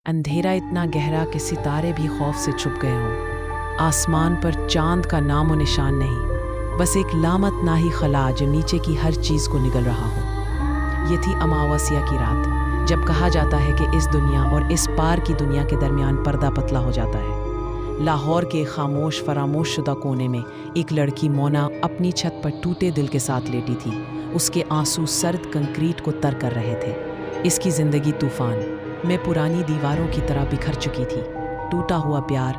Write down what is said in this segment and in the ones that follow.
अंधेरा इतना गहरा कि सितारे भी खौफ से छुप गए हों। आसमान पर चांद का नामो निशान नहीं, बस एक लामतनाही खला जो नीचे की हर चीज़ को निगल रहा हो। ये थी अमावस्या की रात, जब कहा जाता है कि इस दुनिया और इस पार की दुनिया के दरमियान पर्दा पतला हो जाता है। लाहौर के खामोश फरामोश शुदा कोने में एक लड़की मोना अपनी छत पर टूटे दिल के साथ लेटी थी। उसके आंसू सर्द कंक्रीट को तर कर रहे थे। इसकी जिंदगी तूफान में पुरानी दीवारों की तरह बिखर चुकी थी। टूटा हुआ प्यार,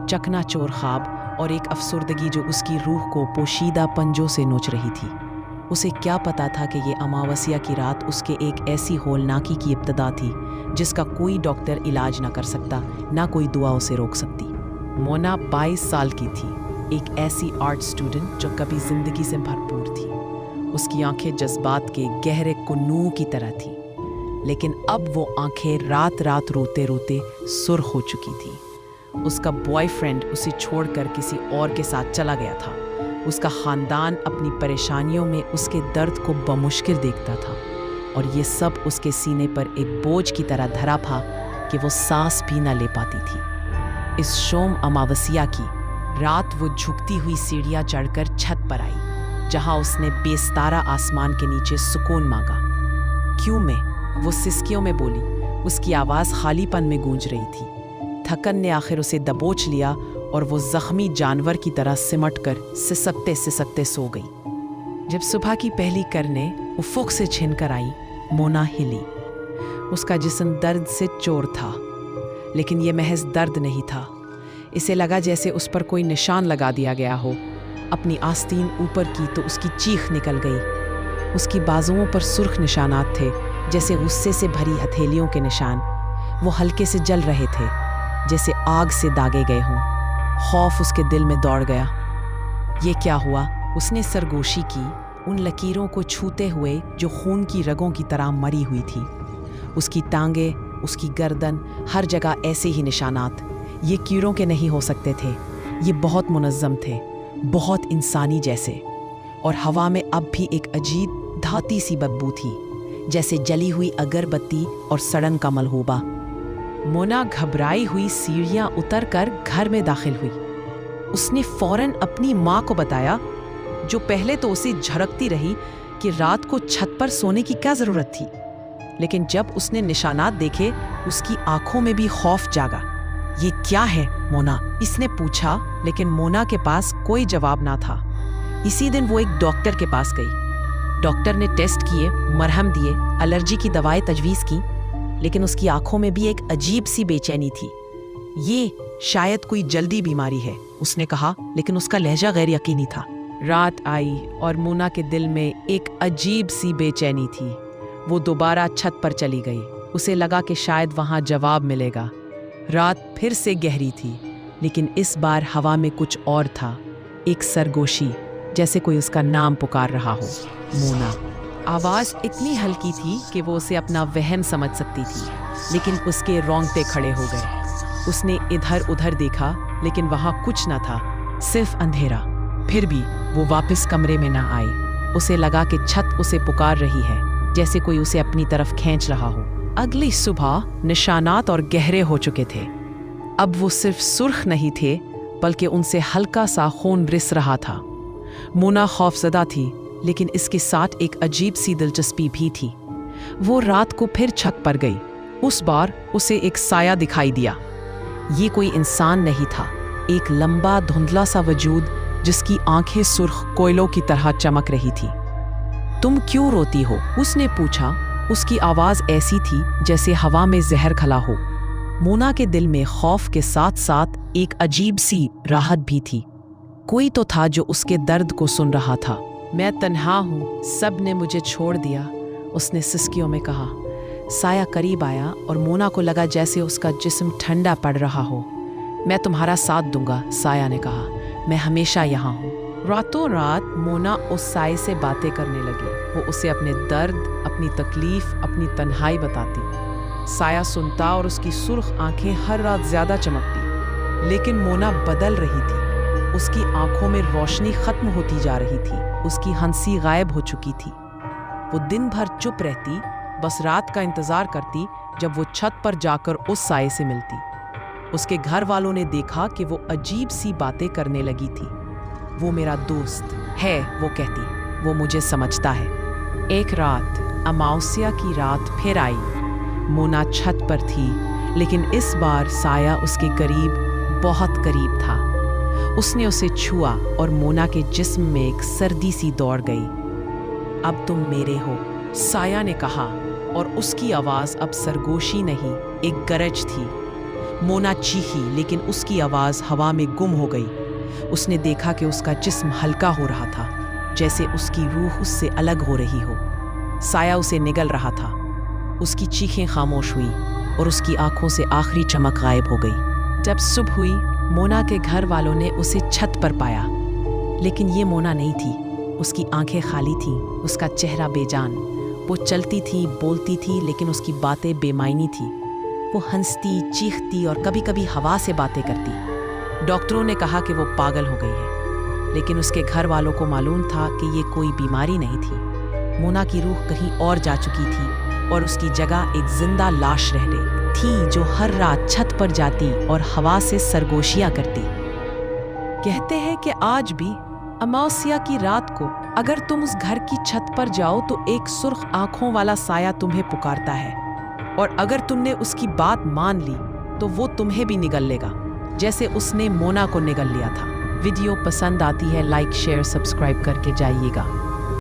चकनाचूर ख्वाब और एक अफसुर्दगी जो उसकी रूह को पोशीदा पंजों से नोच रही थी। उसे क्या पता था कि ये अमावस्या की रात उसके एक ऐसी होलनाकी की इब्तदा थी जिसका कोई डॉक्टर इलाज ना कर सकता, ना कोई दुआ उसे रोक सकती। मोना 22 साल की थी, एक ऐसी आर्ट स्टूडेंट जो कभी जिंदगी से भरपूर थी। उसकी आंखें जज्बात के गहरे कुन्नू की तरह थी, लेकिन अब वो आंखें रात रात रोते रोते सुर्ख हो चुकी थी। उसका बॉयफ्रेंड उसे छोड़कर किसी और के साथ चला गया था। उसका खानदान अपनी परेशानियों में उसके दर्द को बमुश्किल देखता था, और ये सब उसके सीने पर एक बोझ की तरह धरा था कि वो सांस भी न ले पाती थी। इस शोम अमावस्या की रात वो झुकती हुई सीढ़ियाँ चढ़कर छत पर आई, जहाँ उसने बेस्तारा आसमान के नीचे सुकून मांगा। क्यों में वो सिसकियों में बोली। उसकी आवाज़ खालीपन में गूंज रही थी। थकन ने आखिर उसे दबोच लिया और वो जख्मी जानवर की तरह सिमटकर सिसकते सिसकते सो गई। जब सुबह की पहली किरणें उफ़ुक़ से छिनकर आई, मोना हिली। उसका जिस्म दर्द से चोर था, लेकिन ये महज दर्द नहीं था। इसे लगा जैसे उस पर कोई निशान लगा दिया गया हो। अपनी आस्तीन ऊपर की तो उसकी चीख निकल गई। उसकी बाजुओं पर सुर्ख निशानात थे, जैसे गुस्से से भरी हथेलियों के निशान। वो हल्के से जल रहे थे, जैसे आग से दागे गए हों। खौफ उसके दिल में दौड़ गया। ये क्या हुआ? उसने सरगोशी की, उन लकीरों को छूते हुए जो खून की रगों की तरह मरी हुई थी। उसकी टांगें, उसकी गर्दन, हर जगह ऐसे ही निशानात। ये कीड़ों के नहीं हो सकते थे। ये बहुत मुनज़्ज़म थे, बहुत इंसानी जैसे। और हवा में अब भी एक अजीब धाती सी बदबू थी, जैसे जली हुई अगरबत्ती और सड़न का मलहूबा। मोना घबराई हुई सीढ़ियां उतरकर घर में दाखिल हुई। उसने फौरन अपनी माँ को बताया, जो पहले तो उसे झड़कती रही कि रात को छत पर सोने की क्या जरूरत थी। लेकिन जब उसने निशानात देखे, उसकी आंखों में भी खौफ जागा। ये क्या है मोना? इसने पूछा, लेकिन मोना के पास कोई जवाब ना था। इसी दिन वो एक डॉक्टर के पास गई। डॉक्टर ने टेस्ट किए, मरहम दिए, एलर्जी की दवाएं तजवीज़ की, लेकिन उसकी आंखों में भी एक अजीब सी बेचैनी थी। ये शायद कोई जल्दी बीमारी है, उसने कहा, लेकिन उसका लहजा गैर यकीनी था। रात आई और मोना के दिल में एक अजीब सी बेचैनी थी। वो दोबारा छत पर चली गई। उसे लगा कि शायद वहाँ जवाब मिलेगा। रात फिर से गहरी थी, लेकिन इस बार हवा में कुछ और था। एक सरगोशी, जैसे कोई उसका नाम पुकार रहा हो। मोना। आवाज़ इतनी हल्की थी कि वो उसे अपना वहम समझ सकती थी, लेकिन उसके रोंगटे खड़े हो गए। उसने इधर उधर देखा, लेकिन वहाँ कुछ न था, सिर्फ अंधेरा। फिर भी वो वापस कमरे में ना आई। उसे लगा कि छत उसे पुकार रही है, जैसे कोई उसे अपनी तरफ खींच रहा हो। अगली सुबह निशानात और गहरे हो चुके थे। अब वो सिर्फ सुर्ख नहीं थे, बल्कि उनसे हल्का सा खून रिस रहा था। मोना खौफजदा थी, लेकिन इसके साथ एक अजीब सी दिलचस्पी भी थी। वो रात को फिर छत पर गई। उस बार उसे एक साया दिखाई दिया। ये कोई इंसान नहीं था, एक लंबा धुंधला सा वजूद जिसकी आंखें सुर्ख कोयलों की तरह चमक रही थी। तुम क्यों रोती हो? उसने पूछा। उसकी आवाज़ ऐसी थी जैसे हवा में जहर खला हो। मोना के दिल में खौफ के साथ साथ एक अजीब सी राहत भी थी। कोई तो था जो उसके दर्द को सुन रहा था। मैं तन्हा हूँ, सब ने मुझे छोड़ दिया, उसने सिसकियों में कहा। साया करीब आया और मोना को लगा जैसे उसका जिस्म ठंडा पड़ रहा हो। मैं तुम्हारा साथ दूंगा, साया ने कहा, मैं हमेशा यहाँ हूँ। रातों रात मोना उस साए से बातें करने लगी। वो उसे अपने दर्द, अपनी तकलीफ, अपनी तन्हाई बताती। साया सुनता और उसकी सुर्ख आंखें हर रात ज्यादा चमकती। लेकिन मोना बदल रही थी। उसकी आंखों में रोशनी खत्म होती जा रही थी। उसकी हंसी गायब हो चुकी थी। वो दिन भर चुप रहती, बस रात का इंतजार करती जब वो छत पर जाकर उस साये से मिलती। उसके घर वालों ने देखा कि वो अजीब सी बातें करने लगी थी। वो मेरा दोस्त है, वो कहती, वो मुझे समझता है। एक रात अमावस्या की रात फिर आई। मोना छत पर थी, लेकिन इस बार साया उसके करीब, बहुत करीब था। उसने उसे छुआ और मोना के जिस्म में एक सर्दी सी दौड़ गई। अब तुम मेरे हो, साया ने कहा, और उसकी आवाज़ अब सरगोशी नहीं, एक गरज थी। मोना चीखी, लेकिन उसकी आवाज़ हवा में गुम हो गई। उसने देखा कि उसका जिस्म हल्का हो रहा था, जैसे उसकी रूह उससे अलग हो रही हो। साया उसे निगल रहा था। उसकी चीखें खामोश हुई और उसकी आंखों से आखिरी चमक गायब हो गई। जब सुबह हुई, मोना के घर वालों ने उसे छत पर पाया, लेकिन ये मोना नहीं थी। उसकी आंखें खाली थीं, उसका चेहरा बेजान। वो चलती थी, बोलती थी, लेकिन उसकी बातें बेमायनी थी। वो हंसती, चीखती और कभी-कभी हवा से बातें करती। डॉक्टरों ने कहा कि वो पागल हो गई है, लेकिन उसके घर वालों को मालूम था कि ये कोई बीमारी नहीं थी। मोना की रूह कहीं और जा चुकी थी और उसकी जगह एक जिंदा लाश रह गई थी, जो हर रात छत पर जाती और हवा से सरगोशियां करती। कहते हैं कि आज भी अमावस्या की रात को अगर तुम उस घर की छत पर जाओ तो एक सुर्ख आंखों वाला साया तुम्हें पुकारता है, और अगर तुमने उसकी बात मान ली तो वो तुम्हें भी निगल लेगा, जैसे उसने मोना को निगल लिया था। वीडियो पसंद आती है, लाइक, शेयर, सब्सक्राइब करके जाइएगा।